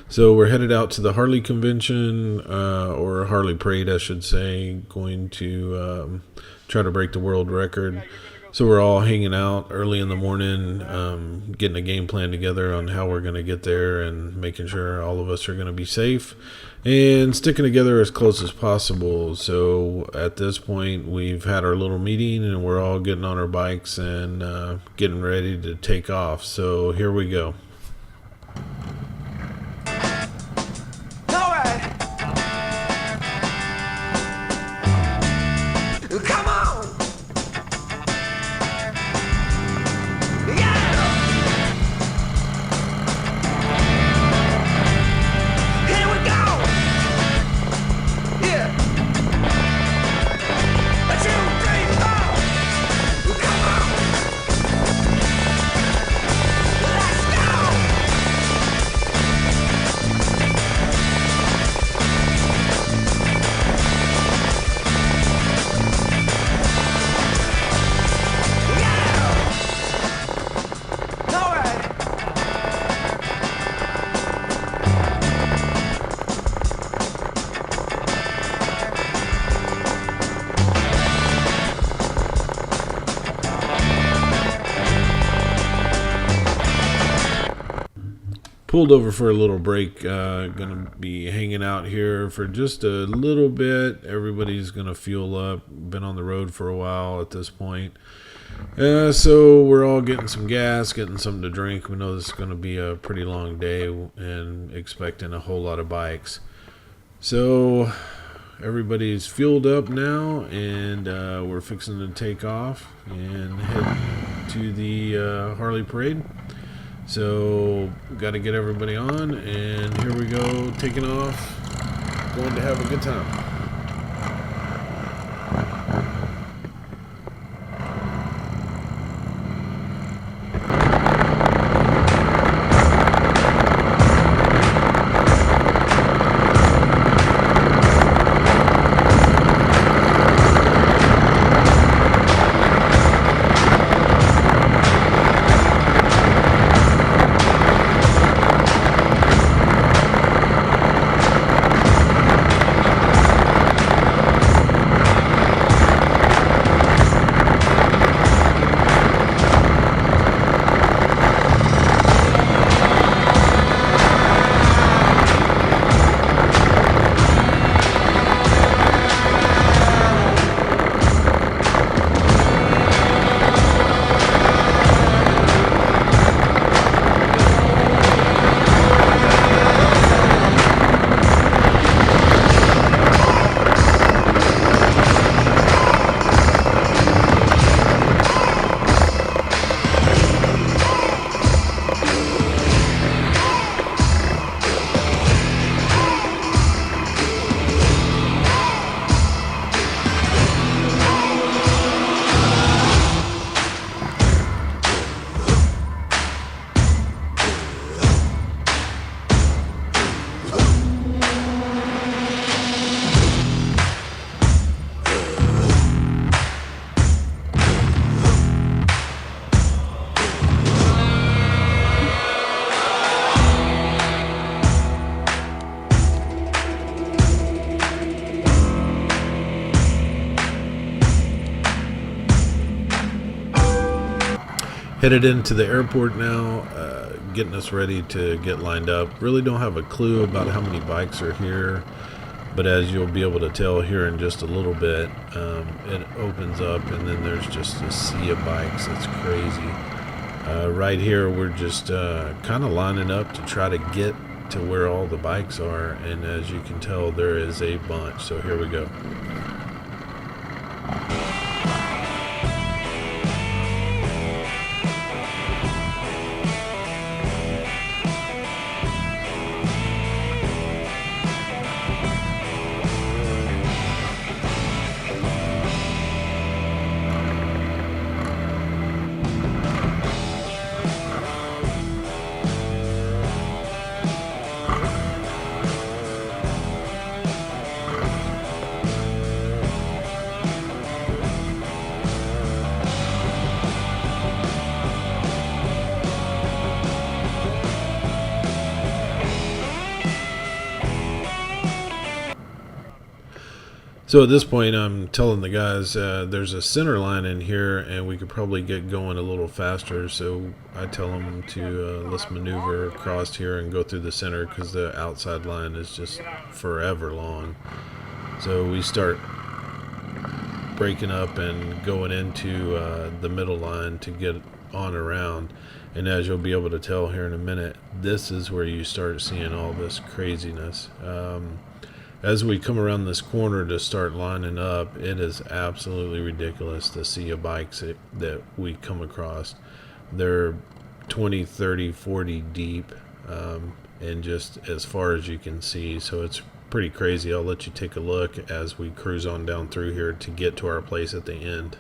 So we're headed out to the Harley convention, or Harley parade, I should say, going to try to break the world record. So we're all hanging out early in the morning, getting a game plan together on how we're going to get there and making sure all of us are going to be safe and sticking together as close as possible. So at this point, we've had our little meeting and we're all getting on our bikes and getting ready to take off. So here we go. Come on! Pulled over for a little break. Gonna be hanging out here for just a little bit. Everybody's gonna fuel up. Been on the road for a while at this point. So we're all getting some gas, getting something to drink. We know this is gonna be a pretty long day and expecting a whole lot of bikes. So everybody's fueled up now, and we're fixing to take off and head to the Harley parade. So got to get everybody on, and here we go, taking off, going to have a good time. Headed into the airport now, getting us ready to get lined up. Really don't have a clue about how many bikes are here, but as you'll be able to tell here in just a little bit, it opens up and then there's just a sea of bikes. It's crazy. Right here, we're just kind of lining up to try to get to where all the bikes are, and as you can tell, there is a bunch. So here we go. So at this point, I'm telling the guys there's a center line in here, and we could probably get going a little faster. So I tell them to let's maneuver across here and go through the center because the outside line is just forever long. So we start breaking up and going into the middle line to get on around. And as you'll be able to tell here in a minute, this is where you start seeing all this craziness. As we come around this corner to start lining up, it is absolutely ridiculous to see a bikes that we come across. They're 20, 30, 40 deep, and just as far as you can see. So it's pretty crazy. I'll let you take a look as we cruise on down through here to get to our place at the end.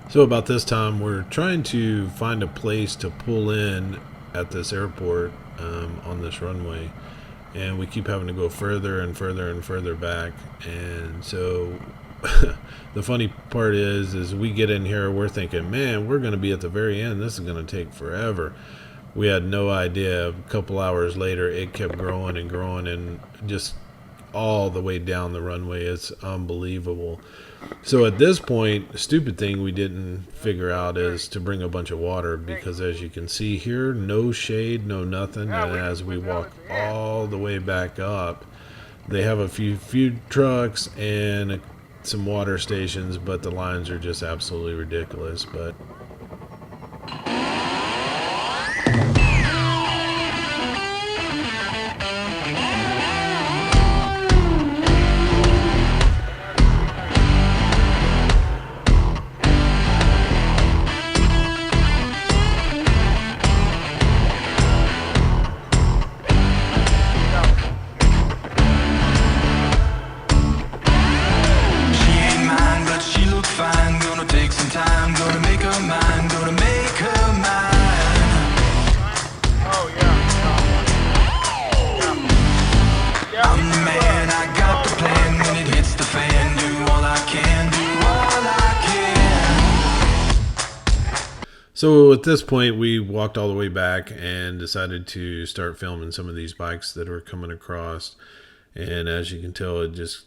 So about this time, we're trying to find a place to pull in at this airport on this runway, and we keep having to go further and further and further back. And so the funny part is we get in here, we're thinking, man, we're going to be at the very end. This is going to take forever. We had no idea. A couple hours later, it kept growing and growing, and just all the way down the runway. It's unbelievable. So at this point, the stupid thing we didn't figure out is to bring a bunch of water, because as you can see here, no shade, no nothing. And as we walk all the way back up, they have a few food trucks and some water stations, but the lines are just absolutely ridiculous. But so at this point, we walked all the way back and decided to start filming some of these bikes that were coming across. And as you can tell, it just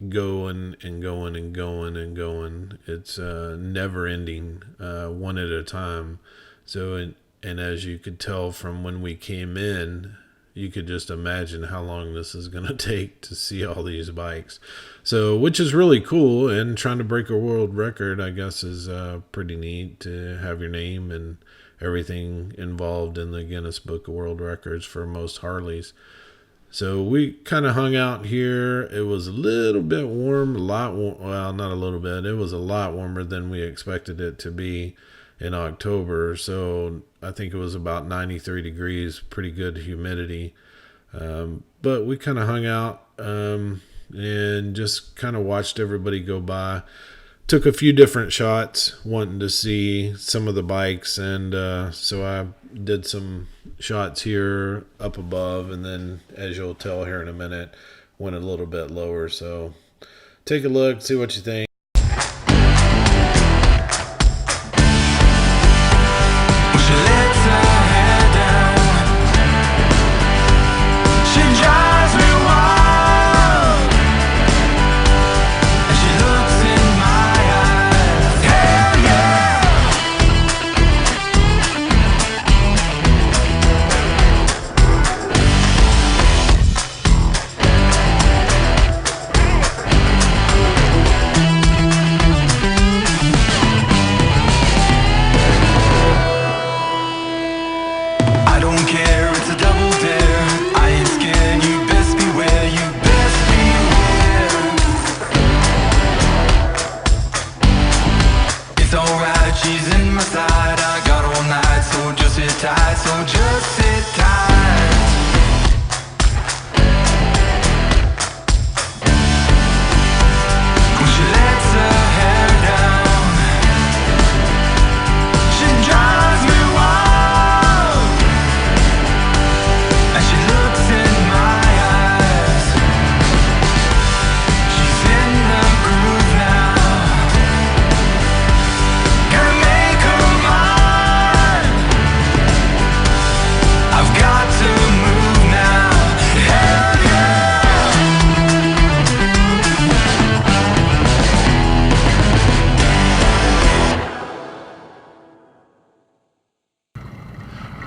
going and going and going and going. It's never ending, one at a time. So, and as you could tell from when we came in, you could just imagine how long this is going to take to see all these bikes. So, which is really cool, and trying to break a world record, I guess, is pretty neat to have your name and everything involved in the Guinness Book of World Records for most Harleys. So we kind of hung out here. It was a little bit warm, well, not a little bit. It was a lot warmer than we expected it to be in October. So I think it was about 93 degrees, pretty good humidity. But we kind of hung out and just kind of watched everybody go by. Took a few different shots wanting to see some of the bikes, and so I did some shots here up above, and then as you'll tell here in a minute, went a little bit lower. So take a look, see what you think.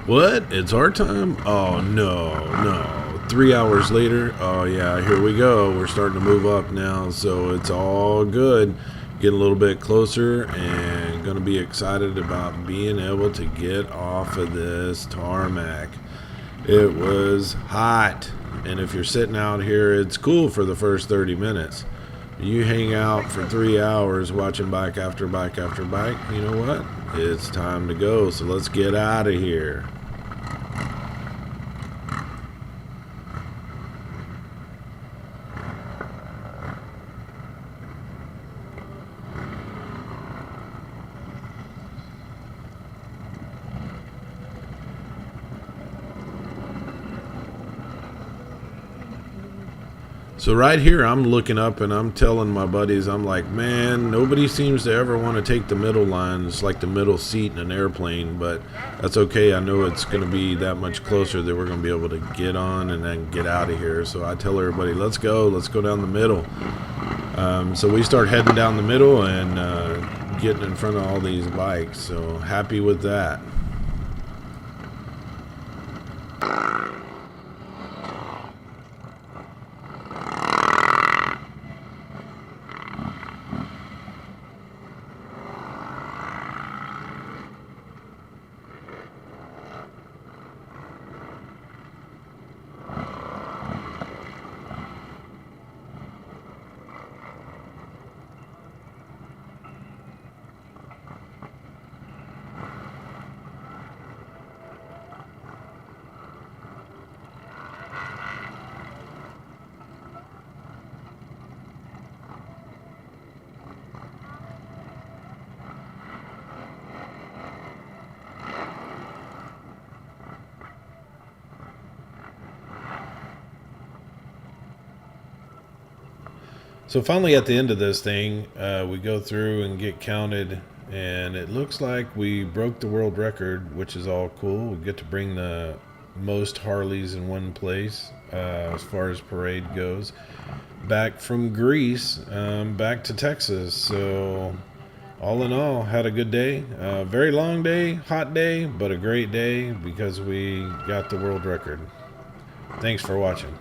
What? It's our time? Oh, no, no. 3 hours later, oh, yeah, here we go. We're starting to move up now, so it's all good. Getting a little bit closer and going to be excited about being able to get off of this tarmac. It was hot, and if you're sitting out here, it's cool for the first 30 minutes. You hang out for 3 hours watching bike after bike after bike, you know what? It's time to go, so let's get out of here. So right here, I'm looking up and I'm telling my buddies, I'm like, man, nobody seems to ever want to take the middle line. It's like the middle seat in an airplane, but that's okay. I know it's going to be that much closer that we're going to be able to get on and then get out of here. So I tell everybody, let's go down the middle. So we start heading down the middle and getting in front of all these bikes. So happy with that. So finally at the end of this thing, we go through and get counted, and it looks like we broke the world record, which is all cool. We get to bring the most Harleys in one place as far as parade goes, back from Greece back to Texas. So all in all, had a good day. Very long day, hot day, but a great day because we got the world record. Thanks for watching.